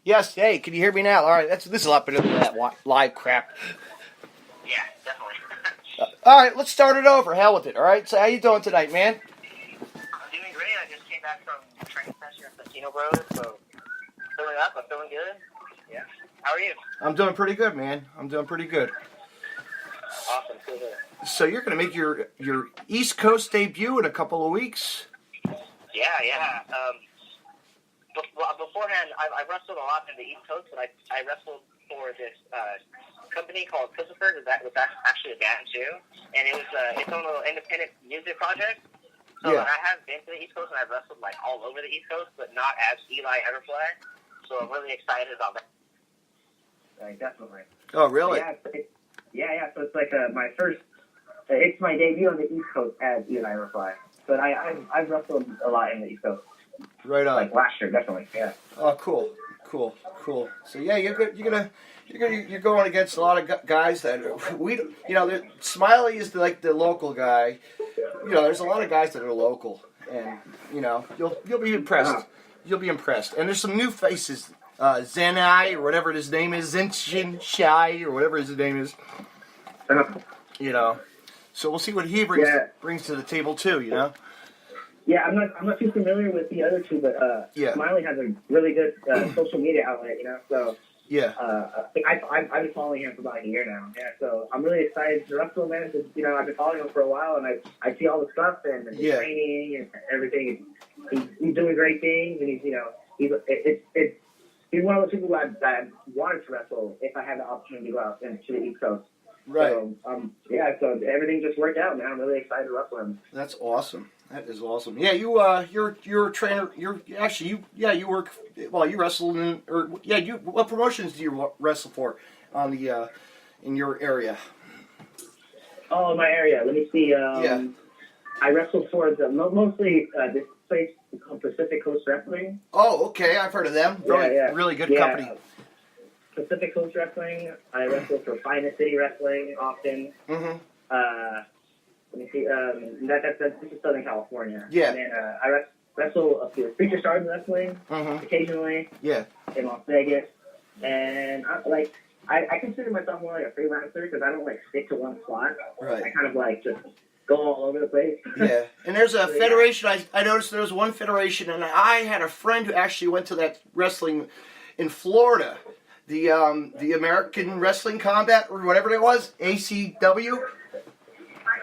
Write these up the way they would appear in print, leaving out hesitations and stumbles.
Yes. Hey, can you hear me now? All right. This is a lot better than that live crap. Yeah, definitely. All right. Let's start it over. Hell with it. All right. So how you doing tonight, man? I'm doing great. I just came back from training session at Casino Bros, so filling up. I'm feeling good. Yeah. How are you? I'm doing pretty good, man. I'm doing pretty good. Awesome. Cool. So you're gonna make your East Coast debut in a couple of weeks. Yeah. Beforehand, I wrestled a lot in the East Coast, but I wrestled for this company called Christopher. That was actually a band too, and it was its own little independent music project. So Yeah. I have been to the East Coast, and I've wrestled like all over the East Coast, but not as Eli Everfly. So I'm really excited about that. Definitely. Oh, really? Yeah. So it's like my first. It's my debut on the East Coast as Eli Everfly. But I've wrestled a lot in the East Coast. Right on. Like last year, definitely. Yeah. Oh, cool. So yeah, you're going against a lot of guys that Smiley is like the local guy. There's a lot of guys that are local, and you'll be impressed. You'll be impressed. And there's some new faces. Zenai or whatever his name is, Zenshin Shai or whatever his name is. So we'll see what he brings to the table too. Yeah, I'm not too familiar with the other two, but Smiley has a really good social media outlet, So yeah, I've been following him for about a year now. Yeah, so I'm really excited to wrestle, man. Because, I've been following him for a while, and I see all the stuff and the training and everything. He's doing great things, and he's one of those people that I wanted to wrestle if I had the opportunity to go out into the East Coast. Right. So everything just worked out, man. I'm really excited to wrestle him. That's awesome. That is awesome. Yeah, you're a trainer. You work. Well, you wrestle what promotions do you wrestle for on the in your area? Oh, in my area. Let me see. I wrestled for mostly this place called Pacific Coast Wrestling. Oh, okay. I've heard of them. Really good company. Pacific Coast Wrestling. I wrestled for Finest City Wrestling often. Mm-hmm. Let me see. This is Southern California. Yeah. And then I wrestle up to Future Stars Wrestling occasionally. Yeah. In Las Vegas, and I consider myself more like a freelancer because I don't stick to one spot. Right. I kind of just go all over the place. Yeah. And there's a federation. I noticed there was one federation, and I had a friend who actually went to that wrestling in Florida. The American Wrestling Combat or whatever it was, ACW.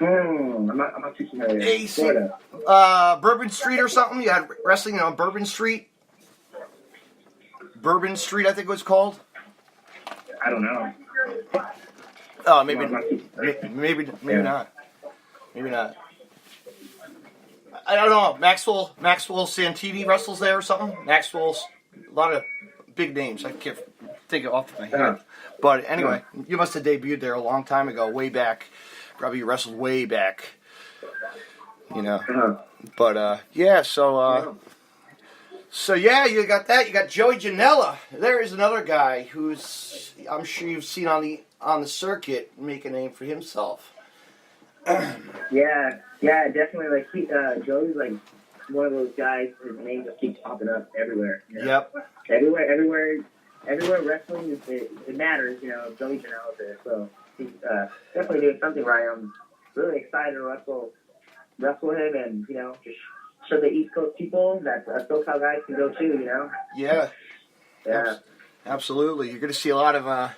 I'm not too familiar. Bourbon Street or something. You had wrestling on Bourbon Street. Bourbon Street, I think it was called. I don't know. Oh, maybe not. Maybe not. I don't know. Maxwell Santini wrestles there or something. Maxwell's a lot of big names. I can't think of off my head. But anyway, you must have debuted there a long time ago, way back. Probably you wrestled way back. But so you got that. You got Joey Janela. There is another guy who's I'm sure you've seen on the circuit make a name for himself. Yeah, definitely. Joey's one of those guys. His name just keeps popping up everywhere. Yep. Everywhere wrestling it matters. Joey Janela's there, so he's definitely doing something right. I'm really excited to wrestle him, and just show the East Coast people that SoCal guys can go too. Yeah. Absolutely. You're going to see a lot of.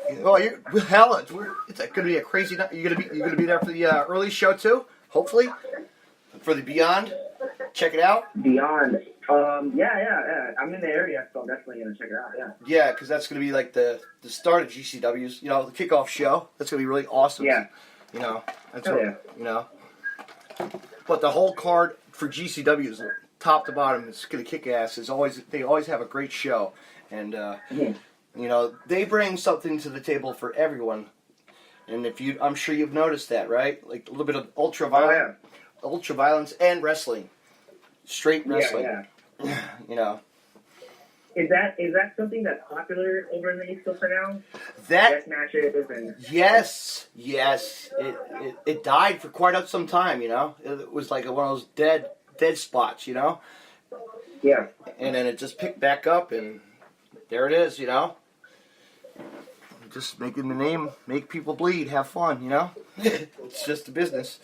It's going to be a crazy night. You're going to be there for the early show too. Hopefully, for the Beyond. Check it out. Beyond. Yeah. I'm in the area, so I'm definitely going to check it out. Yeah. Yeah, because that's going to be like the start of GCW's. The kickoff show. That's going to be really awesome. Yeah. That's But the whole card for GCW is top to bottom. It's going to kick ass. They always have a great show, and they bring something to the table for everyone. And I'm sure you've noticed that, right? Like a little bit of ultra violence and wrestling, straight wrestling. Yeah. Is that something that's popular over in the East Coast right now? Death matches and yes. It died for quite some time. It was like one of those dead spots. Yeah. And then it just picked back up, and there it is, you know. Just making the name, make people bleed, have fun, you know. It's just a business,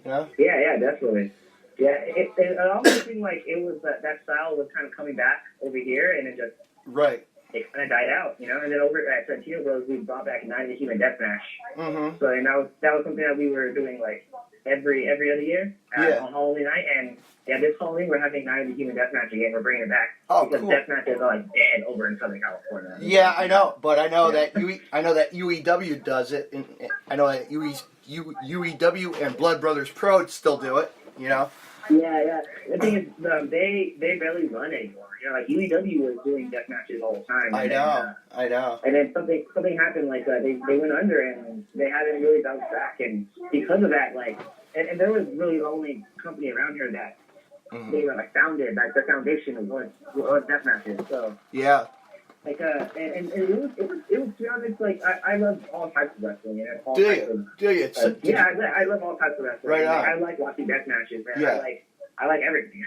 you know. Yeah, definitely. Yeah, it almost seemed like it was that style was kind of coming back over here, and it just Right. it kind of died out, you know. And then over at Santino Bros, we brought back 90 Human Deathmatch. Mm-hmm. So and that was something that we were doing like every other year on Halloween night, and this Halloween we're having 90 Human Deathmatch again. We're bringing it back because cool. Deathmatch is like dead over in Southern California. Yeah, I know, but I know that UEW does it, and I know that UEW and Blood Brothers Pro still do it, you know. Yeah. The thing is, they barely run anymore. You know, like UEW was doing death matches all the time. I know. And then something happened, like they went under and they hadn't really bounced back. And because of that, like, and there was really the only company around here that they were like founded, like their foundation was death matches. So yeah. Like and it was to be honest, like I love all types of wrestling. You know, Do you? I love all types of wrestling. Right on. I like watching death matches, man. Yeah. I like everything.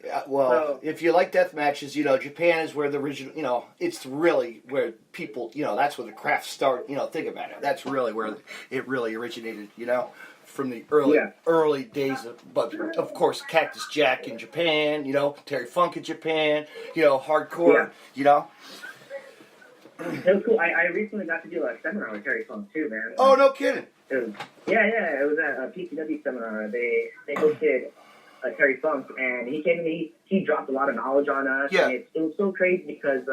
Yeah, well, if you like death matches, you know, Japan is where the original, you know, it's really where people, you know, that's where the craft started. You know, think about it. That's really where it really originated, you know, from the early days but of course, Cactus Jack in Japan, you know, Terry Funk in Japan, you know, hardcore, you know. It was cool. I recently got to do a seminar with Terry Funk too, man. Oh, no kidding. It was, it was at a PCW seminar. They hosted Terry Funk, and he came and he dropped a lot of knowledge on us. Yeah. And it was so crazy because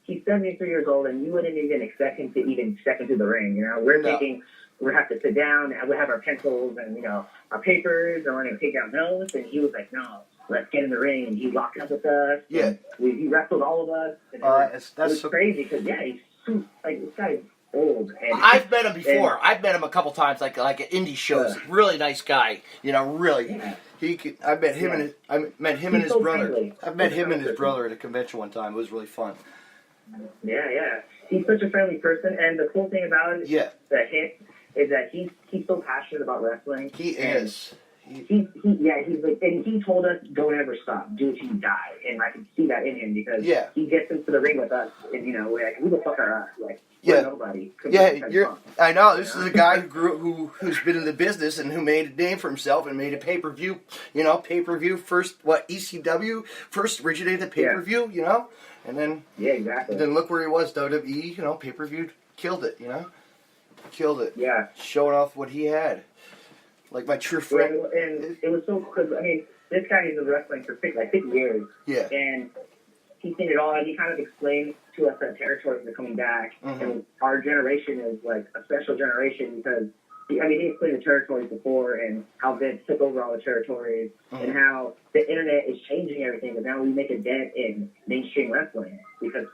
he's 73 years old, and you wouldn't even expect him to even step into the ring. You know, we have to sit down, and we have our pencils and, you know, our papers, and we're going to take out notes. And he was like, no, let's get in the ring. And he locked up with us. Yeah. He wrestled all of us. And it was crazy because, he's like, this guy's old. And I've met him before. I've met him a couple times, like at indie shows. Really nice guy. You know, really. Yeah. I met him and his brother. Friendly. I've met him and his brother at a convention one time. It was really fun. Yeah. He's such a friendly person, and the cool thing about it is that he's so passionate about wrestling. He is. He's like, and he told us, don't ever stop, do it till you die, and I can see that in him because he gets into the ring with us, and you know, we're like, who the fuck are us? Like, we're nobody. I know this is a guy who's been in the business and who made a name for himself and made a pay-per-view. You know, pay-per-view first. ECW first originated the pay-per-view. You know, and then exactly. Then look where he was. WWE. You know, pay-per-view killed it. You know, killed it. Yeah, showing off what he had. Like my true friend. And it was so because I mean, this guy has been wrestling for 6 years. Yeah. And he's seen it all, and he kind of explained to us that territories are coming back, and our generation is like a special generation because he explained the territories before and how Vince took over all the territories and how the internet is changing everything, and now we make a dent in mainstream wrestling because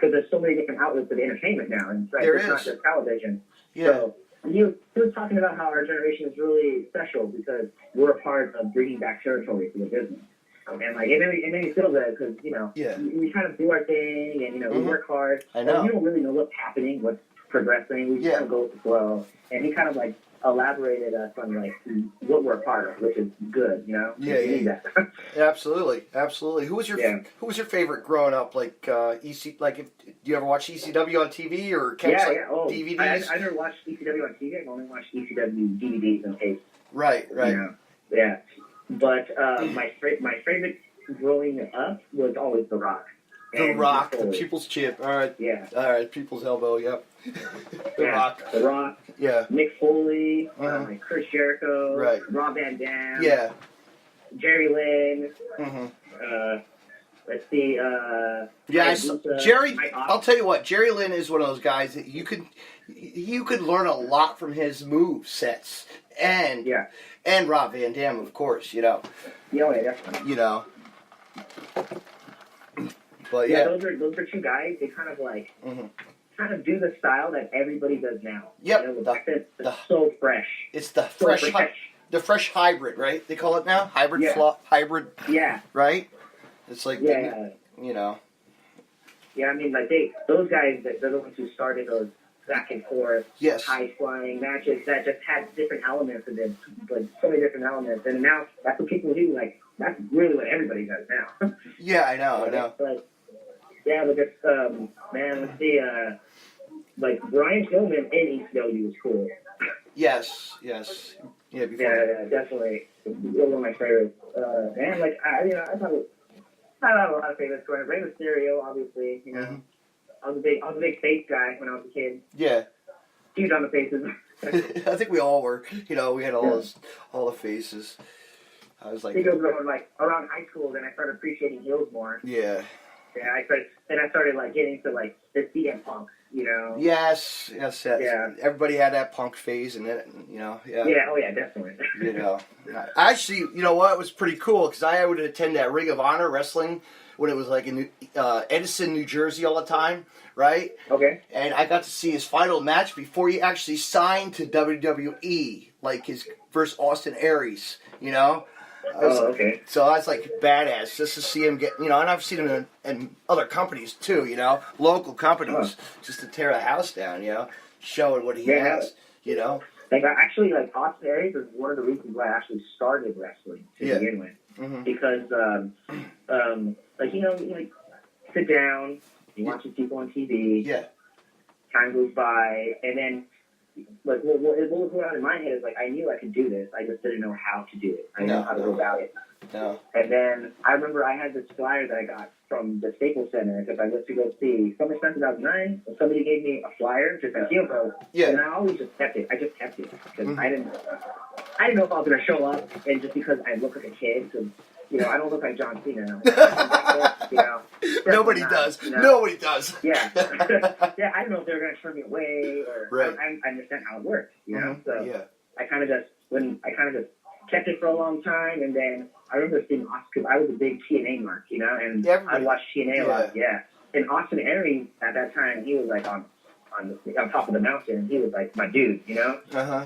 there's so many different outlets of entertainment now, and it's not just television. Yeah. So, he was talking about how our generation is really special because we're a part of bringing back territory to the business. And like it made me feel good because, you know, we kind of do our thing and, you know, we work hard. I know. And we don't really know what's happening, what's progressing. We just kind of go with the flow. And he kind of like elaborated us on like what we're a part of, which is good, you know? Yeah. That. Absolutely. Who was your favorite growing up? Like EC? Like, do you ever watch ECW on TV or catch DVDs? I never watched ECW on TV. I've only watched ECW DVDs and tapes. Right. You know? Yeah. But my favorite growing up was always The Rock. The Rock, the People's Champ. All right. Yeah. All right. People's Elbow. Yep. The Rock. The Rock. Yeah. Mick Foley. Chris Jericho. Right. Rob Van Dam. Yeah. Jerry Lynn. Let's see. Jerry. I'll tell you what. Jerry Lynn is one of those guys that you could learn a lot from his move sets and Rob Van Dam, of course. You know. Yeah, definitely. You know. But those are two guys. They kind of like kind of do the style that everybody does now. Yep. You know, it's so fresh. It's the fresh hybrid, right? They call it now hybrid. Hybrid. Yeah. Right. It's like you know. Yeah, I mean, like those guys, they're the ones who started those back and forth, high flying matches that just had different elements in them, like so many different elements. And now that's what people do. Like that's really what everybody does now. Yeah, I know. Yeah, but it's, man, let's see, like, Brian Tillman in ECW was cool. Yes. Yeah, before. Yeah, definitely. One of my favorites. Man, like, I thought I have a lot of favorites. Rey Mysterio, obviously, you know. Mm-hmm. I was a big face guy when I was a kid. Yeah. Huge on the faces. I think we all were. You know, we had all the faces. I was like, I think it was going, like, around high school, then I started appreciating heels more. yeah. Yeah, I started, like, getting into, like, the CM Punk, you know. Yes. Yeah. Everybody had that Punk phase, and it, you know, yeah. Yeah, oh yeah, definitely. You know, actually, you know what? It was pretty cool because I would attend that Ring of Honor wrestling when it was like in Edison, New Jersey, all the time, right? Okay. And I got to see his final match before he actually signed to WWE, like his first Austin Aries, you know. Okay. So that's like badass just to see him get, you know, and I've seen him in other companies too, you know, local companies, just to tear the house down, you know, showing what he has, you know. Like, actually, like, Austin Aries is one of the reasons why I actually started wrestling to begin with. Mm-hmm. Because, like, you know, you like, sit down, you watch these people on TV, time goes by, and then, like, what was going on in my head is, like, I knew I could do this, I just didn't know how to do it. I didn't know how to go about it. No. And then, I remember I had this flyer that I got from the Staples Center, because I went to go see SummerSlam 2009, and somebody gave me a flyer, just like, here, bro. Yeah. And I always just kept it. I just kept it, because I didn't know if I was going to show up, and just because I look like a kid, because, you know, I don't look like John Cena. You know, Nobody does. You know? Nobody does. Yeah. Yeah, I don't know if they were going to turn me away, or I understand how it works, you know? So I kind of just kept it for a long time, and then I remember seeing Austin, because I was a big TNA mark, you know, and I watched TNA a lot, And Austin Aries, at that time, he was like on top of the mountain, and he was like my dude, you know?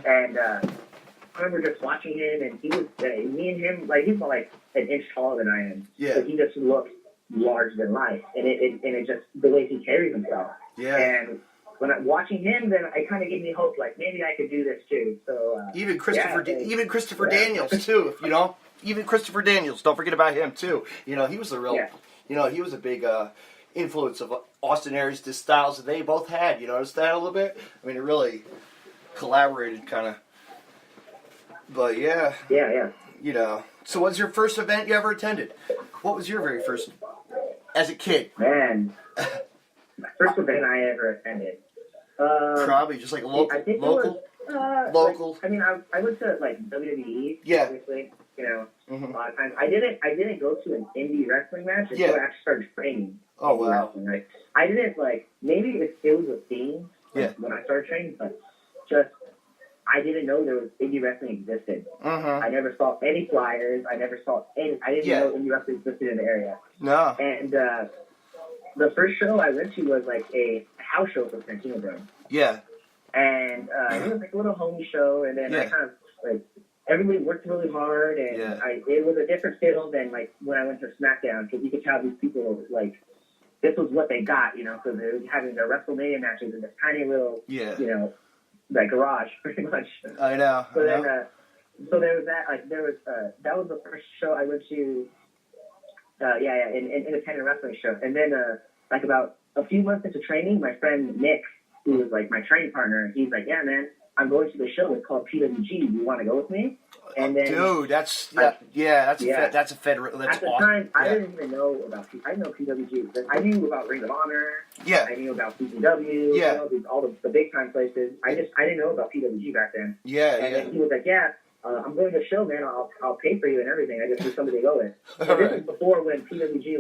And I remember just watching him, and he was, me and him, like, he's about like an inch taller than I am. Yeah. But he just looked larger than life, and it just, the way he carries himself. Yeah. And when I'm watching him, then it kind of gave me hope, like, maybe I could do this too. So, even Christopher Daniels too, you know? Even Christopher Daniels, don't forget about him too. You know, he was a real, you know, he was a big influence of Austin Aries, the styles that they both had. You notice that a little bit? I mean, it really collaborated kind of. But yeah. You know, so what's your first event you ever attended? What was your very first, as a kid? Man, my first event I ever attended. Probably just like a local. I think local. Local. Like, I mean, I went to like WWE. Obviously, you know, a lot of times. I didn't go to an indie wrestling match until I actually started training. Oh wow. Wrestling. Like, I didn't like, maybe it was a theme when I started training, but just I didn't know there was indie wrestling existed. I never saw any flyers. I never saw any. I didn't know indie wrestling existed in the area. No. And the first show I went to was like a house show for Santino Bros. Yeah. And it was like a little homie show, and then I kind of like everybody worked really hard, and it was a different feel than like when I went to SmackDown, because you could tell these people like this was what they got, you know, so they were having their WrestleMania matches in this tiny little, you know, like garage, pretty much. I know. So then, so there was that. Like there was that was the first show I went to. An independent wrestling show, and then like about a few months into training, my friend Nick, who was like my training partner, he's like, "Yeah, man, I'm going to the show. It's called PWG. You want to go with me?" And then, dude, that's that's a federal. That's at the time, I didn't even know about. I didn't know PWG, but I knew about Ring of Honor. I knew about GCW. You know, all the big time places. I didn't know about PWG back then. And then he was like, "Yeah, I'm going to the show, man. I'll pay for you and everything. I just need somebody to go with." And this was before when PWG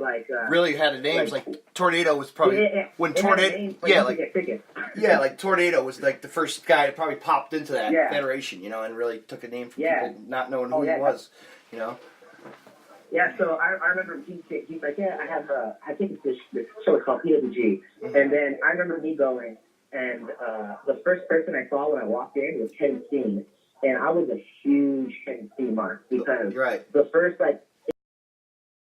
really had names like Tornado was probably when Tornado like Tornado was like the first guy that probably popped into that federation, you know, and really took a name from people not knowing who he was, you know. Yeah, so I remember he's like, "Yeah, I think it's this show called PWG," and then I remember me going, and the first person I saw when I walked in was Kevin Steen. And I was a huge Kevin Steen mark because the first like